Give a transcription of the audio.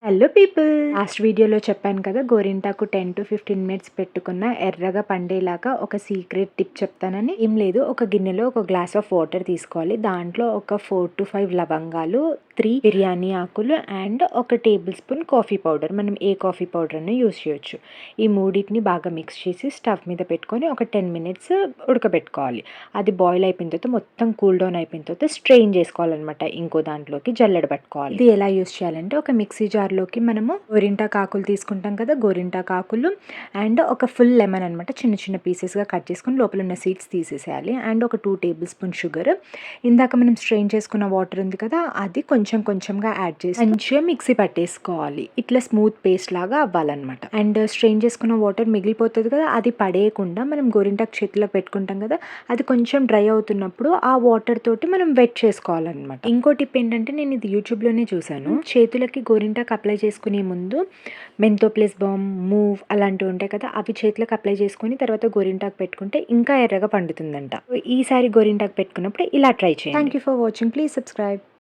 Hello people, last వీడియోలో చెప్పాను కదా, గోరింటాకు 10 to 15 మినిట్స్ పెట్టుకున్న ఎర్రగా పండేలాగా ఒక సీక్రెట్ టిప్ చెప్తానని. ఏం లేదు, ఒక గిన్నెలో ఒక గ్లాస్ ఆఫ్ వాటర్ తీసుకోవాలి. దాంట్లో ఒక 4 to 5 లవంగాలు, 3 బిర్యానీ ఆకులు అండ్ ఒక టేబుల్ స్పూన్ కాఫీ పౌడర్. మనం ఏ కాఫీ పౌడర్ అయినా యూస్ చేయొచ్చు. ఈ మూడింటిని బాగా మిక్స్ చేసి స్టవ్ మీద పెట్టుకొని ఒక 10 మినిట్స్ ఉడకబెట్టుకోవాలి. అది బాయిల్ అయిపోయిన తర్వాత, మొత్తం కూల్ డౌన్ అయిపోయిన తర్వాత స్ట్రెయిన్ చేసుకోవాలన్నమాట. ఇంకో దాంట్లోకి జల్లెడ పట్టుకోవాలి. ఇది ఎలా యూస్ చేయాలంటే, ఒక మిక్సీ జార్లోకి మనము గోరింటాకు ఆకులు తీసుకుంటాం కదా, గోరింటాకు ఆకులు అండ్ ఒక ఫుల్ లెమన్ అనమాట, చిన్న చిన్న పీసెస్గా కట్ చేసుకుని లోపల ఉన్న సీడ్స్ తీసేసేయాలి. అండ్ ఒక 2 టేబుల్ స్పూన్ షుగర్, ఇందాక మనం స్ట్రెయిన్ చేసుకున్న వాటర్ ఉంది కదా, అది కొంచెం కొంచెంగా యాడ్ చేసి మంచిగా మిక్సీ పట్టేసుకోవాలి. ఇట్లా స్మూత్ పేస్ట్ లాగా అవ్వాలన్నమాట. అండ్ స్ట్రెయిన్ చేసుకున్న వాటర్ మిగిలిపోతుంది కదా, అది పడేయకుండా మనం గోరింటాకు చేతిలో పెట్టుకుంటాం కదా, అది కొంచెం డ్రై అవుతున్నప్పుడు ఆ వాటర్ తోటి మనం వెట్ చేసుకోవాలన్నమాట. ఇంకో టిప్ ఏంటంటే, నేను ఇది యూట్యూబ్లోనే చూసాను. చేతులకి గోరింటాకు అప్లై చేసుకునే ముందు మెంతో ప్లస్ బామ్, మూవ్ అలాంటివి ఉంటాయి కదా, అవి చేతులకు అప్లై చేసుకుని తర్వాత గోరింటాకు పెట్టుకుంటే ఇంకా ఎర్రగా పండుతుందంట. ఈసారి గోరింటాకు పెట్టుకున్నప్పుడు ఇలా ట్రై చేయండి. Thank you for watching. Please subscribe.